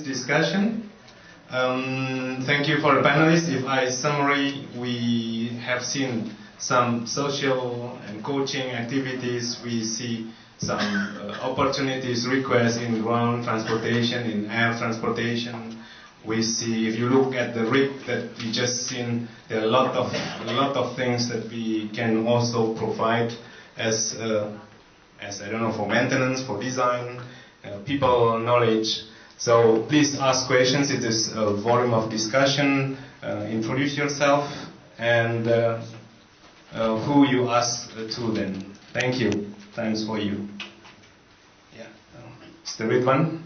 discussion. Thank you for the panelists. If I summary, we have seen some social and coaching activities. We see some opportunities, requests in ground transportation, in air transportation. We see, if you look at the rig that we just seen, there are a lot of things that we can also provide as I don't know, for maintenance, for design, people knowledge. So please ask questions. It is a volume of discussion. Introduce yourself and who you ask to then. Thank you. Thanks for you. Yeah, it's the red one.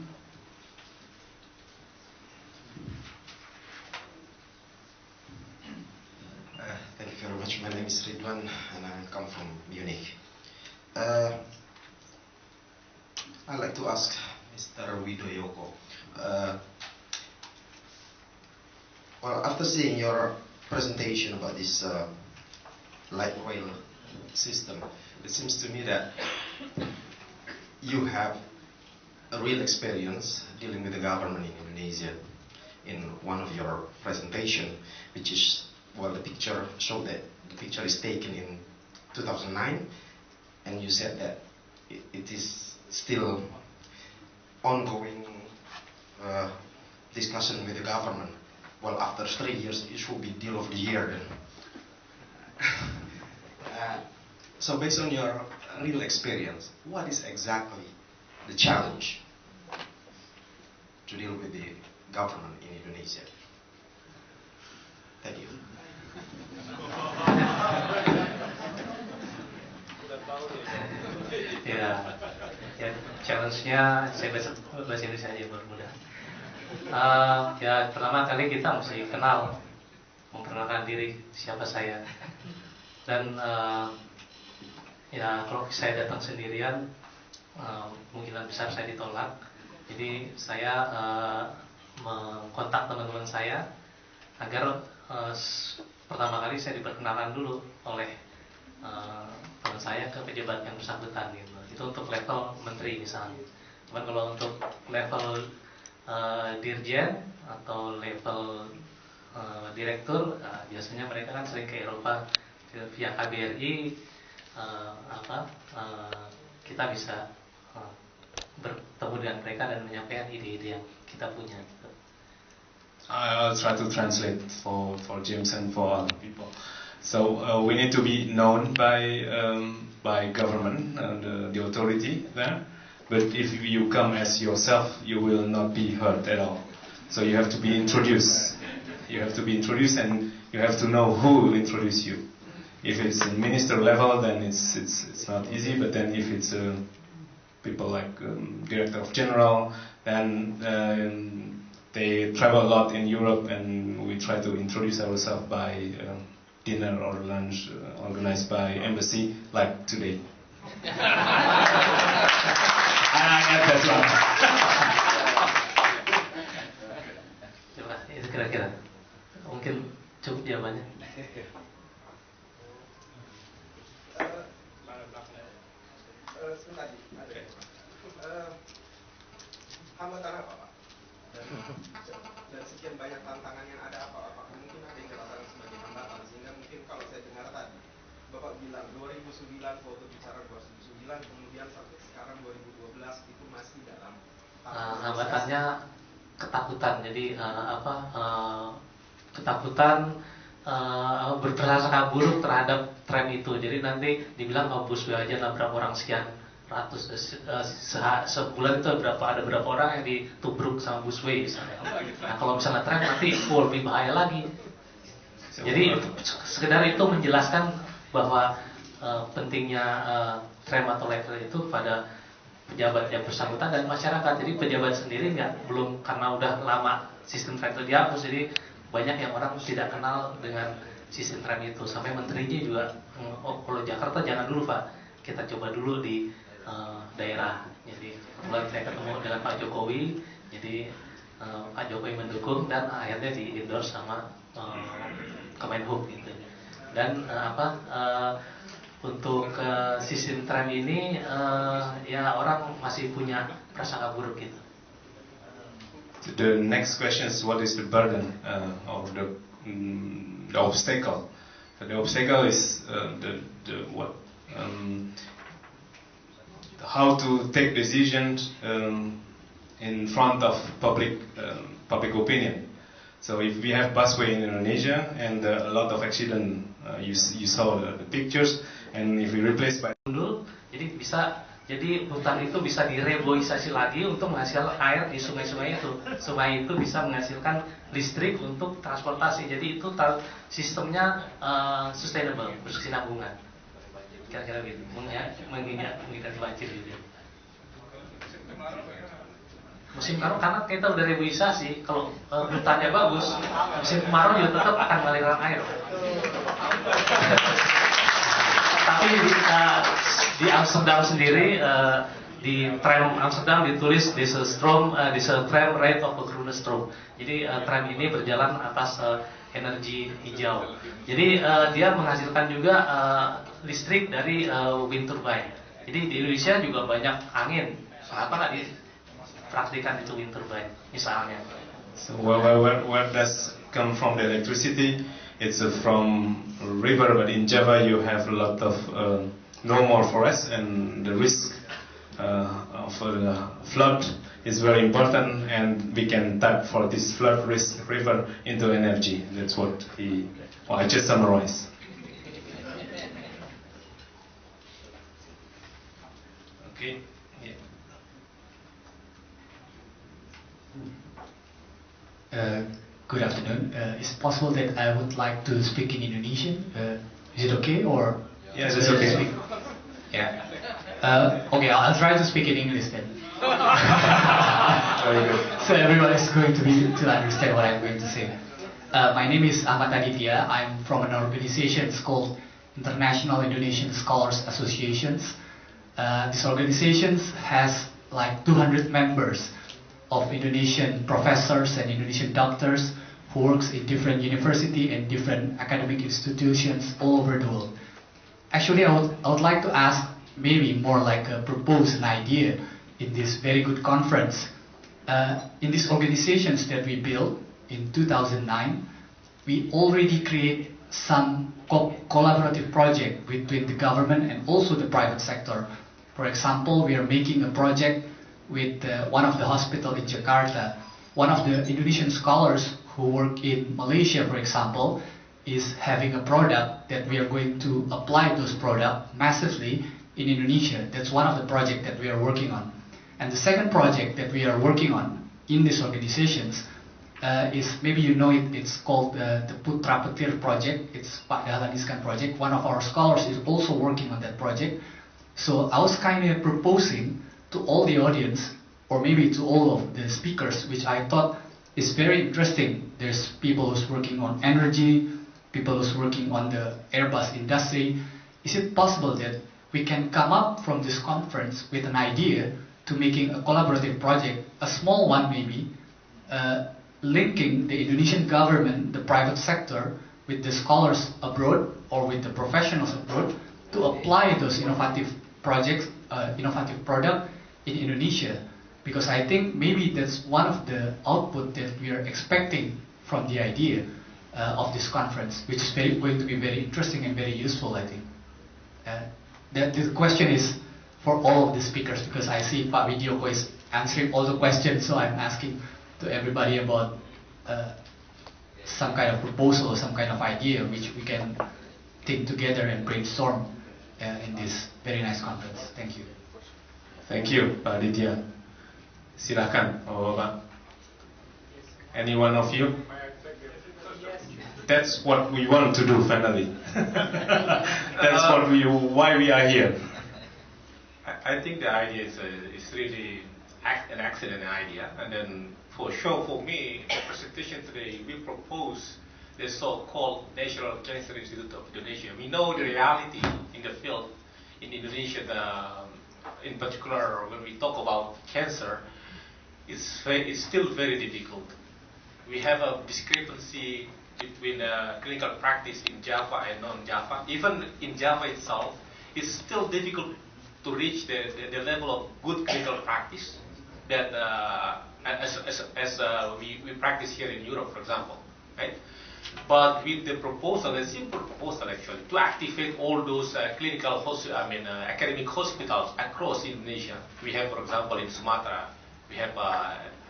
Thank you very much. My name is Ridwan and I come from Munich. I'd like to ask Mr. Widoyoko. Well, after seeing your presentation about this light rail system, it seems to me that you have a real experience dealing with the government in Indonesia. In one of your presentation, which is, well, the picture showed that the picture is taken in 2009, and you said that it is still ongoing discussion with the government. Well, after 3 years, it should be deal of the year then. So based on your real experience, what is exactly the challenge to deal with the government in Indonesia? Thank you. Ya challenge-nya saya bahasa Indonesia aja biar mudah. Ya pertama kali kita mesti kenal, memperkenalkan diri siapa saya. Dan ya kalau saya datang sendirian, kemungkinan besar saya ditolak. Jadi saya mengkontak teman-teman saya agar pertama kali saya diperkenalkan dulu oleh teman saya ke pejabat yang bersangkutan gitu. Itu untuk level menteri misalnya. Cuman kalau untuk level dirjen atau level direktur, biasanya mereka kan sering ke Eropa via KBRI. Kita bisa bertemu dengan mereka dan menyampaikan ide-ide yang kita punya gitu. I'll try to translate for James and for other people. So we need to be known by government and the authority there. But if you come as yourself, you will not be heard at all. So you have to be introduced. You have to be introduced, and you have to know who will introduce you. If it's in minister level, then it's not easy. But then if it's people like director of general, then they travel a lot in Europe, and we try to introduce ourselves by dinner or lunch organized by embassy, like today. That's one. Coba, itu kira-kira mungkin cukup jawabannya. Sebentar, hambatan apa, Pak? Dan sekian banyak tantangan yang ada apa? Apakah mungkin ada yang dikatakan sebagai hambatan? Sehingga mungkin kalau saya dengar tadi, Bapak bilang 2009 waktu bicara 2009, kemudian sampai sekarang 2012 itu masih dalam hambatannya ketakutan. Jadi ketakutan berprasangka buruk terhadap tram itu. Jadi nanti dibilang busway aja lah berapa orang sekian ratus sebulan itu ada berapa orang yang ditubruk sama busway misalnya. Nah kalau misalnya tram nanti lebih bahaya lagi. Jadi sekedar itu menjelaskan bahwa pentingnya tram atau light rail itu pada pejabat yang bersangkutan dan masyarakat. Jadi pejabat sendiri belum, karena udah lama sistem tram itu dihapus, jadi banyak yang orang tidak kenal dengan sistem tram itu. Sampai menterinya juga, kalau Jakarta jangan dulu Pak, kita coba dulu di daerah. Jadi kebetulan saya ketemu dengan Pak Jokowi, jadi Pak Jokowi mendukung dan akhirnya di endorse sama Kemenhub gitu. Dan untuk sistem tram ini ya orang masih punya prasangka buruk gitu. The next question is what is the burden or the obstacle? The obstacle is how to take decisions in front of public opinion. So if we have busway in Indonesia and a lot of accident, you saw the pictures, and if we replace by jadi hutan itu bisa direboisasi lagi untuk menghasilkan air di sungai-sungai itu. Sungai itu bisa menghasilkan listrik untuk transportasi. Jadi itu sistemnya sustainable, berkesinambungan. Kira-kira gitu. Menghindari banjir gitu. Musim kemarau karena kita udah reboisasi, kalau hutannya bagus, musim kemarau juga tetap akan mengalirkan air. Tapi di Amsterdam sendiri, di tram Amsterdam ditulis this tram ride of a groene stroom. Jadi tram ini berjalan atas energi hijau. Jadi dia menghasilkan juga listrik dari wind turbine. Jadi di Indonesia juga banyak angin. Kenapa nggak dipraktikan itu wind turbine misalnya? So where does come from the electricity? It's from river, but in Java you have a lot of no more forest, and the risk of flood is very important, and we can tap for this flood risk river into energy. That's what I just summarized. Okay. Yeah. Good afternoon. Is it possible that I would like to speak in Indonesian? Is it okay or? Yes, it's okay. Yeah. Okay, I'll try to speak in English then. Very good. So everyone is going to understand what I'm going to say. My name is Ahmad Aditya. I'm from an organization called International Indonesian Scholars Associations. This organization has like 200 members of Indonesian professors and Indonesian doctors who works in different university and different academic institutions all over the world. Actually, I would like to ask maybe more like propose an idea in this very good conference. In these organizations that we built in 2009, we already create some collaborative project between the government and also the private sector. For example, we are making a project with one of the hospital in Jakarta. One of the Indonesian scholars who work in Malaysia, for example, is having a product that we are going to apply those products massively in Indonesia. That's one of the projects that we are working on. And the second project that we are working on in these organizations is, maybe you know it, it's called the Putra Petir project. It's Pak Dahlan Iskan project. One of our scholars is also working on that project. So I was kind of proposing to all the audience, or maybe to all of the speakers, which I thought is very interesting. There's people who's working on energy, people who's working on the Airbus industry. Is it possible that we can come up from this conference with an idea to making a collaborative project, a small one maybe, linking the Indonesian government, the private sector, with the scholars abroad or with the professionals abroad to apply those innovative projects, innovative product in Indonesia? Because I think maybe that's one of the output that we are expecting from the idea of this conference, which is going to be very interesting and very useful, I think. The question is for all of the speakers, because I see Pak Widyoko is answering all the questions, so I'm asking to everybody about some kind of proposal or some kind of idea which we can think together and brainstorm in this very nice conference. Thank you. Thank you, Pak Aditya. Silakan, Bapak. Any one of you? That's what we want to do finally. That's why we are here. I think the idea is really an excellent idea, and then for sure for me, the presentation today we propose the so-called National Cancer Institute of Indonesia. We know the reality in the field in Indonesia, in particular when we talk about cancer, it's still very difficult. We have a discrepancy between clinical practice in Java and non-Java. Even in Java itself, it's still difficult to reach the level of good clinical practice that we practice here in Europe, for example, right? But with the proposal, a simple proposal actually, to activate all those academic hospitals across Indonesia. We have, for example, in Sumatra, we have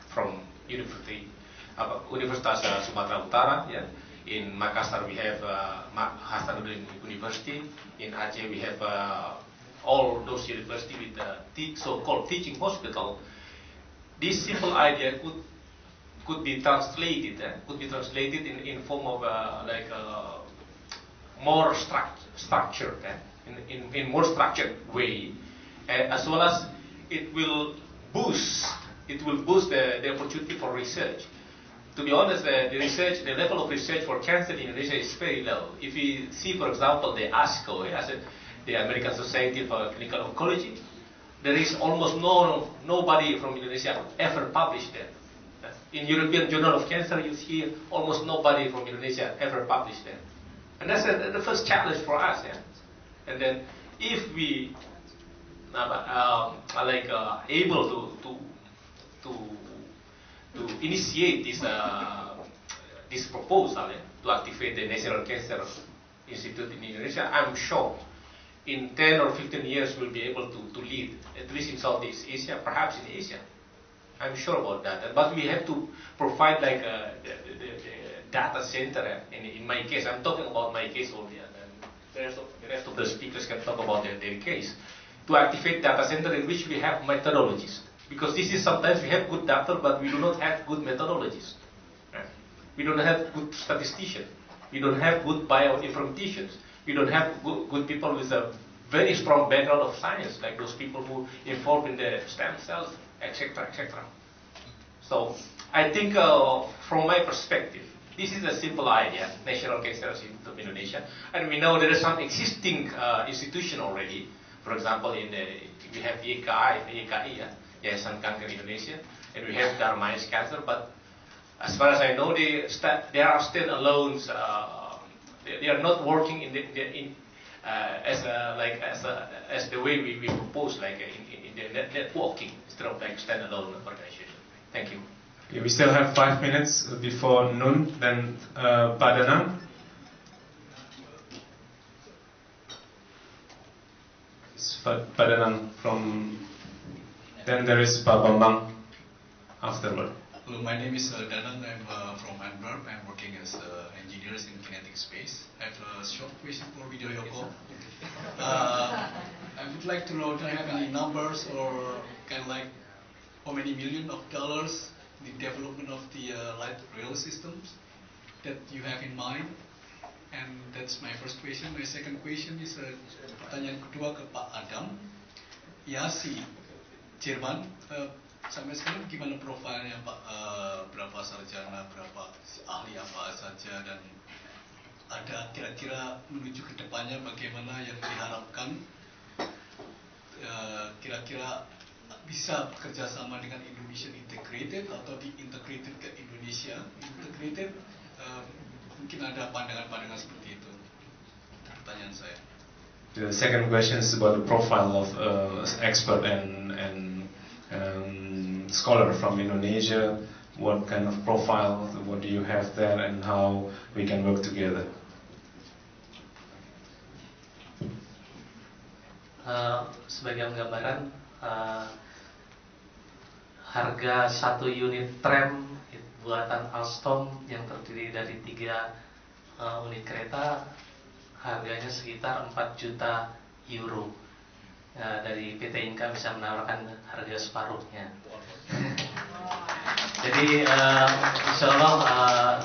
from Universitas Sumatera Utara, yeah. In Makassar we have Hasanuddin University. In Aceh we have all those universities with the so-called teaching hospital. This simple idea could be translated in form of more structured, in more structured way, as well as it will boost the opportunity for research. To be honest, the level of research for cancer in Indonesia is very low. If we see, for example, the ASCO, the American Society for Clinical Oncology, there is almost nobody from Indonesia ever published there. In European Journal of Cancer, you see almost nobody from Indonesia ever published there. And that's the first challenge for us. Yeah? And then if we are able to initiate this proposal to activate the National Cancer Institute in Indonesia, I'm sure in 10 or 15 years we'll be able to lead, at least in Southeast Asia, perhaps in Asia. I'm sure about that. But we have to provide the data center. In my case, I'm talking about my case only, and then the rest of the speakers can talk about their case. To activate data center in which we have methodologies. Because this is sometimes we have good doctor, but we do not have good methodologies. Right? We don't have good statisticians. We don't have good bioinformaticians. We don't have good people with a very strong background of science, like those people who involved in the stem cells, etc., etc. So I think from my perspective, this is a simple idea, National Cancer Institute of Indonesia, and we know there is some existing institution already. For example, we have YKI, Yayasan Kanker Indonesia, and we have Darmais Cancer. But as far as I know, they are still alone. They are not working as the way we propose, in the networking instead of standalone organization. Thank you. Okay, we still have 5 minutes before noon. Then Pak Danang. Pak Danang from. Then there is Pak Bambang afterward. Hello, my name is Danang. I'm from Antwerp. I'm working as engineers in kinetic space. I have a short question for Video Yoko. I would like to know, do you have any numbers or how many million of dollars the development of the light rail systems that you have in mind? And that's my first question. My second question is pertanyaan kedua ke Pak Adam. Ya, si Jerman sampai sekarang gimana profilnya Pak? Berapa sarjana, berapa ahli apa saja, dan ada kira-kira menuju ke depannya bagaimana yang diharapkan kira-kira bisa bekerja sama dengan Indonesian Integrated atau di-integrated ke Indonesia Integrated, mungkin ada pandangan-pandangan seperti itu. Pertanyaan saya. The second question is about the profile of expert and scholar from Indonesia. What kind of profile, what do you have there, and how we can work together? Sebagai gambaran, harga satu unit tram buatan Alstom yang terdiri dari 3 unit kereta, harganya sekitar 4 juta euro. Dari PT Inka bisa menawarkan harga separuhnya. Jadi insya Allah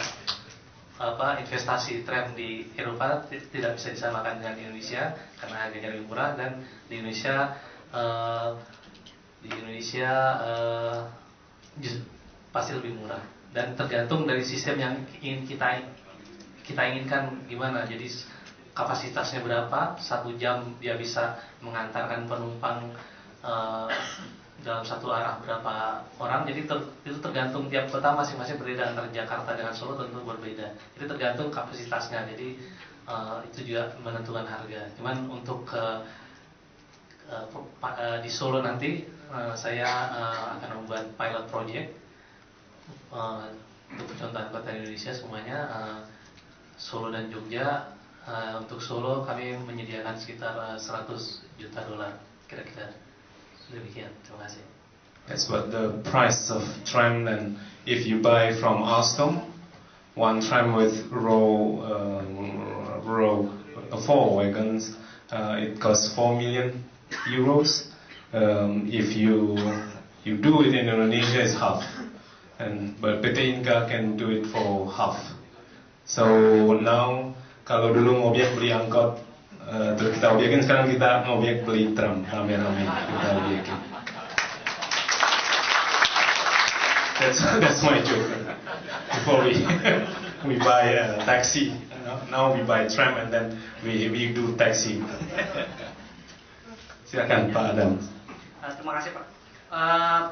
investasi tram di Eropa tidak bisa disamakan dengan di Indonesia karena harganya lebih murah, dan di Indonesia pasti lebih murah, dan tergantung dari sistem yang ingin kita inginkan gimana. Jadi kapasitasnya berapa, 1 jam dia bisa mengantarkan penumpang dalam satu arah berapa orang. Jadi itu tergantung tiap kota masing-masing berbeda, antara Jakarta dengan Solo tentu berbeda. Jadi tergantung kapasitasnya. Jadi itu juga menentukan harga. Cuman untuk di Solo nanti saya akan membuat pilot project untuk percontohan kota Indonesia semuanya. Solo dan Jogja. Untuk Solo kami menyediakan sekitar 100 juta dolar kira-kira. Demikian, terima kasih. That's what the price of tram. And if you buy from Alstom, one tram with row 4 wagons, it costs 4 million euros. If you do it in Indonesia, it's half. But PT Inka can do it for half. So now, kalau dulu ngobjek beli angkot, terus kita objekin, sekarang kita ngobjek beli tram, rame-rame kita objekin. That's my joke. Before we buy a taxi, now we buy tram and then we do taxi. Silakan Pak Adam. Terima kasih Pak.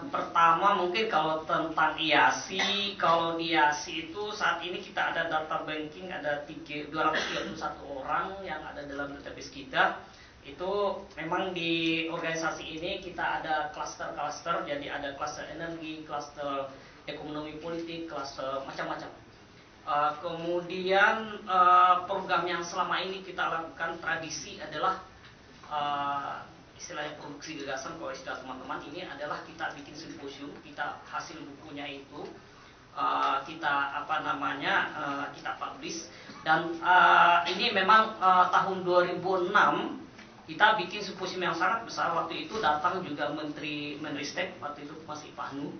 Pertama mungkin kalau tentang IASI, kalau di IASI itu saat ini kita ada data banking ada 231 orang yang ada dalam database kita. Itu memang di organisasi ini kita ada klaster-klaster, jadi ada klaster energi, klaster ekonomi politik, klaster macam-macam. Kemudian program yang selama ini kita lakukan tradisi adalah istilahnya produksi gagasan. Kalau istilah teman-teman ini adalah kita bikin simposium, kita hasil bukunya itu kita kita publish. Dan ini memang tahun 2006 kita bikin simposium yang sangat besar. Waktu itu datang juga Menteri Stek, waktu itu masih Pak Nu.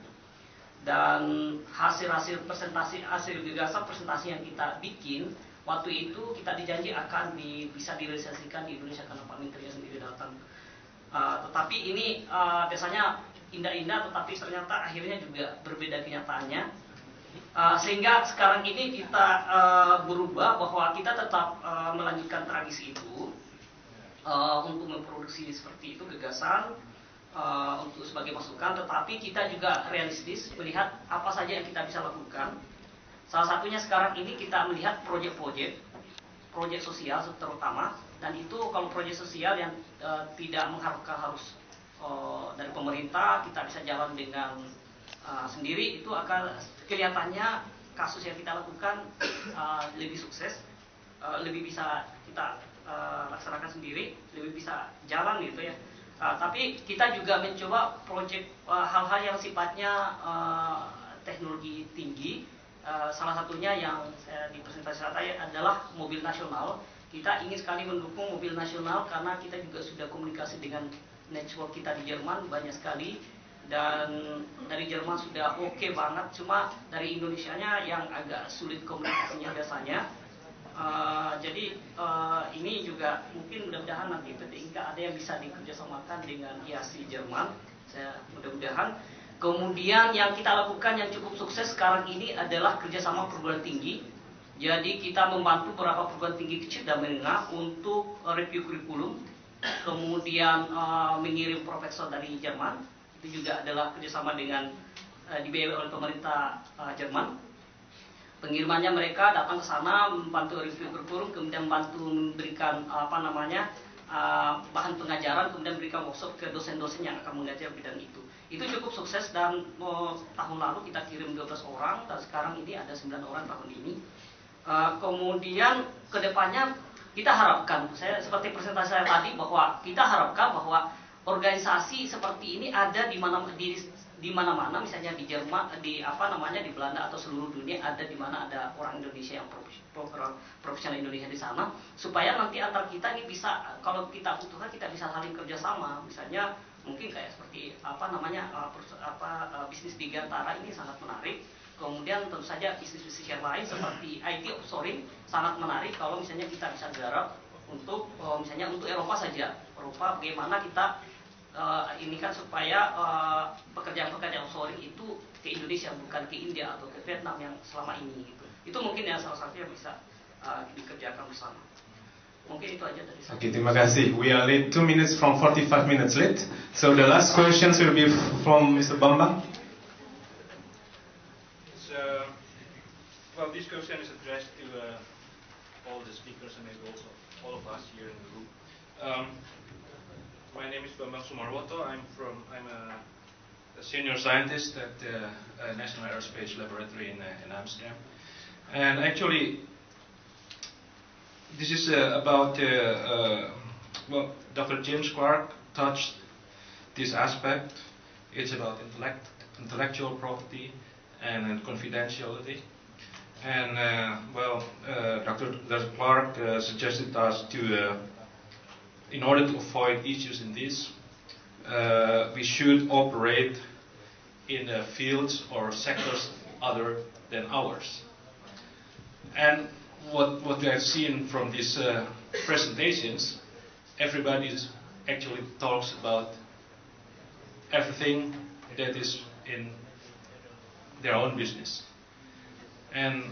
Dan hasil presentasi, hasil gagasan presentasi yang kita bikin waktu itu kita dijanji akan bisa direalisasikan di Indonesia karena Pak Menteri sendiri datang. Tetapi ini biasanya indah-indah, tetapi ternyata akhirnya juga berbeda kenyataannya. Sehingga sekarang ini kita berubah bahwa kita tetap melanjutkan tradisi itu untuk memproduksi seperti itu gagasan untuk sebagai masukan, tetapi kita juga realistis melihat apa saja yang kita bisa lakukan. Salah satunya sekarang ini kita melihat proyek sosial terutama, dan itu kalau proyek sosial yang tidak mengharapkan harus dari pemerintah, kita bisa jalan dengan sendiri, itu akan kelihatannya kasus yang kita lakukan lebih sukses, lebih bisa kita laksanakan sendiri, lebih bisa jalan gitu ya. Tapi kita juga mencoba proyek hal-hal yang sifatnya teknologi tinggi. Salah satunya yang di presentasi saya adalah mobil nasional. Kita ingin sekali mendukung mobil nasional karena kita juga sudah komunikasi dengan network kita di Jerman banyak sekali, dan dari Jerman sudah oke banget, cuma dari Indonesianya yang agak sulit komunikasinya biasanya. Jadi ini juga mungkin mudah-mudahan nanti PT Inka ada yang bisa dikerjasamakan dengan IASI Jerman, saya mudah-mudahan. Kemudian yang kita lakukan yang cukup sukses sekarang ini adalah kerjasama perguruan tinggi. Jadi kita membantu beberapa perguruan tinggi kecil dan menengah untuk review kurikulum, kemudian mengirim profesor dari Jerman. Itu juga adalah kerjasama dengan dibiayai oleh pemerintah Jerman. Pengirimannya mereka datang ke sana membantu review kurikulum, kemudian membantu memberikan bahan pengajaran, kemudian berikan workshop ke dosen-dosen yang akan mengajar bidang itu. Itu cukup sukses, dan tahun lalu kita kirim 12 orang dan sekarang ini ada 9 orang tahun ini. Kemudian kedepannya kita harapkan, saya seperti presentasi saya tadi, bahwa kita harapkan bahwa organisasi seperti ini ada di mana-mana, misalnya di Jerman, di Belanda atau seluruh dunia, ada di mana ada orang Indonesia yang profesional Indonesia di sana, supaya nanti antar kita ini bisa, kalau kita butuhkan, kita bisa saling kerjasama. Misalnya mungkin kayak seperti bisnis digantara ini sangat menarik. Kemudian tentu saja bisnis-bisnis yang lain seperti IT offshoring sangat menarik kalau misalnya kita bisa garap untuk misalnya untuk Eropa saja. Eropa bagaimana kita ini kan supaya pekerjaan-pekerjaan offshoring itu ke Indonesia, bukan ke India atau ke Vietnam yang selama ini gitu. Itu mungkin yang salah satu yang bisa dikerjakan bersama. Mungkin itu aja dari saya. Okay, terima kasih. We are late 2 minutes from 45 minutes late. So the last questions will be from Mr. Bambang. Well, this question is addressed to all the speakers and maybe also all of us here in the room. My name is Bambang Sumarwoto. I'm a senior scientist at the National Aerospace Laboratory in Amsterdam. And actually, this is about, well, Dr. James Clark touched this aspect. It's about intellectual property and confidentiality. And well, Dr. Clark suggested us to, in order to avoid issues in this, we should operate in fields or sectors other than ours. And what we have seen from these presentations, everybody actually talks about everything that is in their own business. And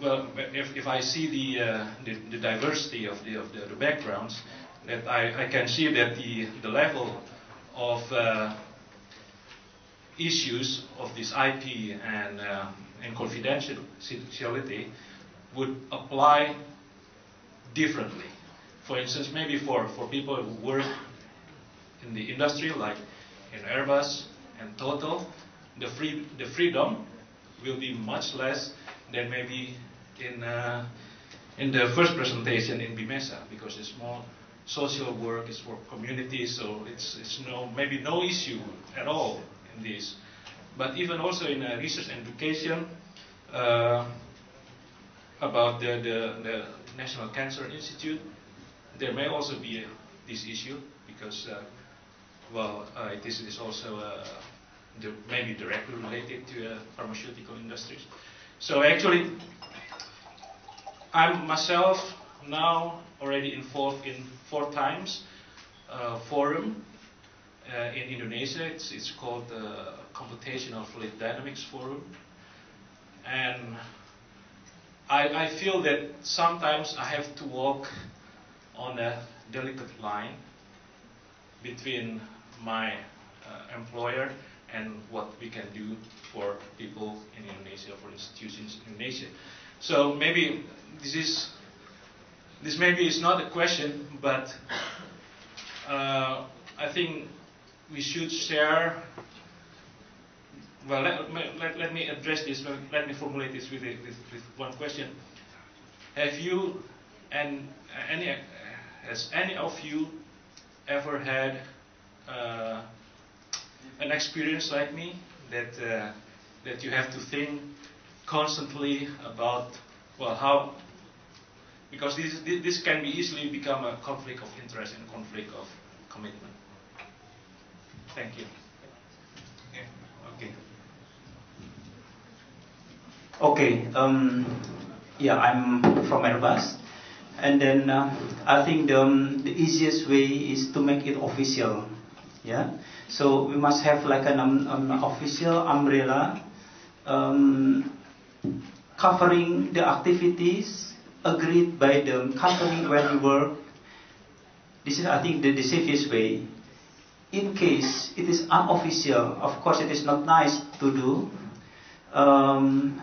well, if I see the diversity of the backgrounds, that I can see that the level of issues of this IP and confidentiality would apply differently. For instance, maybe for people who work in the industry, like in Airbus and Total, the freedom will be much less than maybe in the first presentation in Bimesa, because it's more social work, it's for communities, so it's maybe no issue at all in this. But even also in research and education, about the National Cancer Institute, there may also be this issue, because well, this is also maybe directly related to pharmaceutical industries. So actually, I'm myself now already involved in 4 times forum in Indonesia. It's called the Computational Fluid Dynamics Forum, and I feel that sometimes I have to walk on a delicate line between my employer and what we can do for people in Indonesia, for institutions in Indonesia. So maybe this maybe is not a question, but I think we should share. Well, let me address this. Let me formulate this with one question. Have you has any of you ever had an experience like me, that you have to think constantly about, well, how, because this can be easily become a conflict of interest and conflict of commitment. Thank you. Okay. Okay. Yeah, I'm from Airbus, and then I think the easiest way is to make it official. Yeah. So we must have like an official umbrella covering the activities agreed by the company where we work. This is, I think, the safest way. In case it is unofficial, of course it is not nice to do. A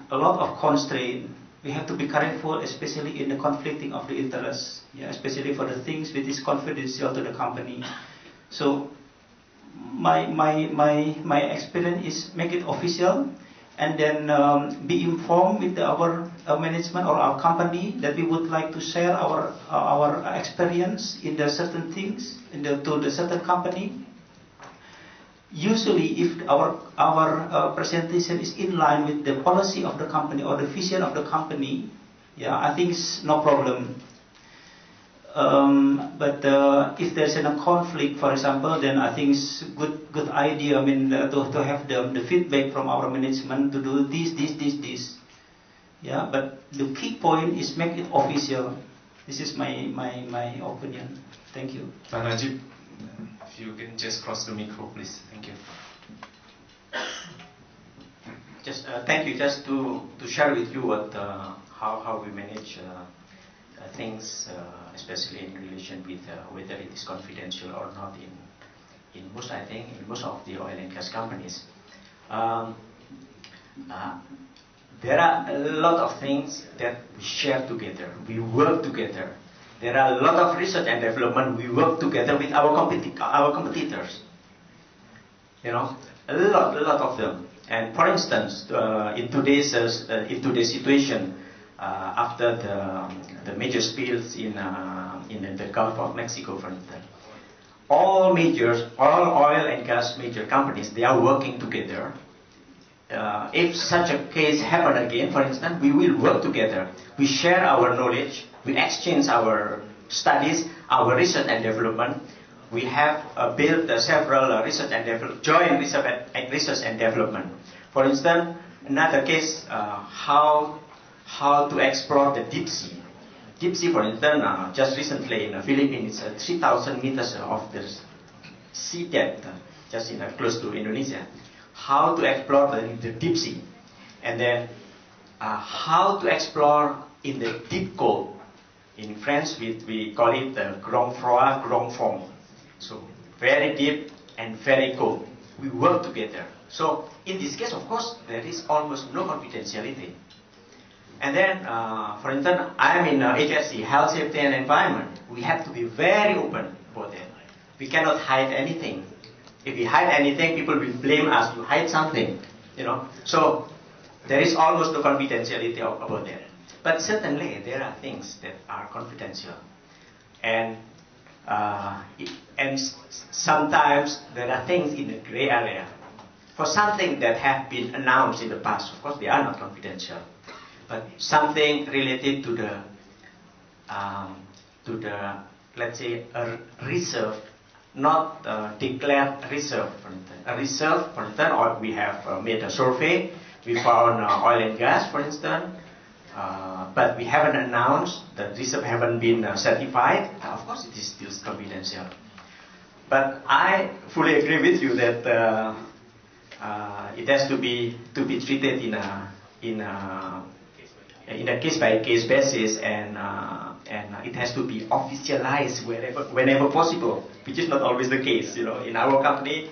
lot of constraint. We have to be careful, especially in the conflicting of the interests. Yeah, especially for the things which is confidential to the company. So my experience is make it official, and then be informed with our management or our company that we would like to share our experience in the certain things to the certain company. Usually, if our presentation is in line with the policy of the company or the vision of the company, yeah, I think it's no problem. But if there's a conflict, for example, then I think it's good idea. I mean, to have the feedback from our management to do this. Yeah, but the key point is make it official. This is my opinion. Thank you. Pak Najib, if you can just cross the micro, please. Thank you. Just thank you. Just to share with you what how we manage things, especially in relation with whether it is confidential or not in most, I think, in most of the oil and gas companies. There are a lot of things that we share together, we work together, there are a lot of research and development. We work together with our competitors. You know, a lot of them. And for instance, in today's situation, after the major spills in the Gulf of Mexico, for instance, all oil and gas major companies, they are working together. If such a case happen again, for instance, we will work together. We share our knowledge, we exchange our studies, our research and development. We have built several joint research and development. For instance, another case, how to explore the deep sea. Deep sea, for instance, just recently in the Philippines, 3,000 meters of the sea depth, just close to Indonesia. How to explore the deep sea, and then how to explore in the deep cold. In French, we call it the grand froid, grand fond. So very deep and very cold. We work together. So in this case, of course, there is almost no confidentiality. And then, for instance, I'm in HSE, Health, Safety and Environment. We have to be very open about that. We cannot hide anything. If we hide anything, people will blame us to hide something, you know. So there is almost no confidentiality about that. But certainly there are things that are confidential, and sometimes there are things in the gray area. For something that have been announced in the past, of course, they are not confidential. But something related to the let's say a reserve. Not declared reserve, for instance. A reserve, for instance, or we have made a survey. We found oil and gas, for instance, but we haven't announced that reserve haven't been certified. Of course, it is still confidential. But I fully agree with you that it has to be treated in a case-by-case basis, and it has to be officialized whenever possible, which is not always the case. You know, in our company,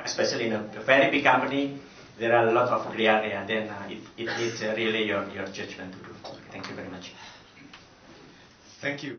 especially in a very big company, there are a lot of gray area. Then it needs really your judgment to do. Thank you very much. Thank you.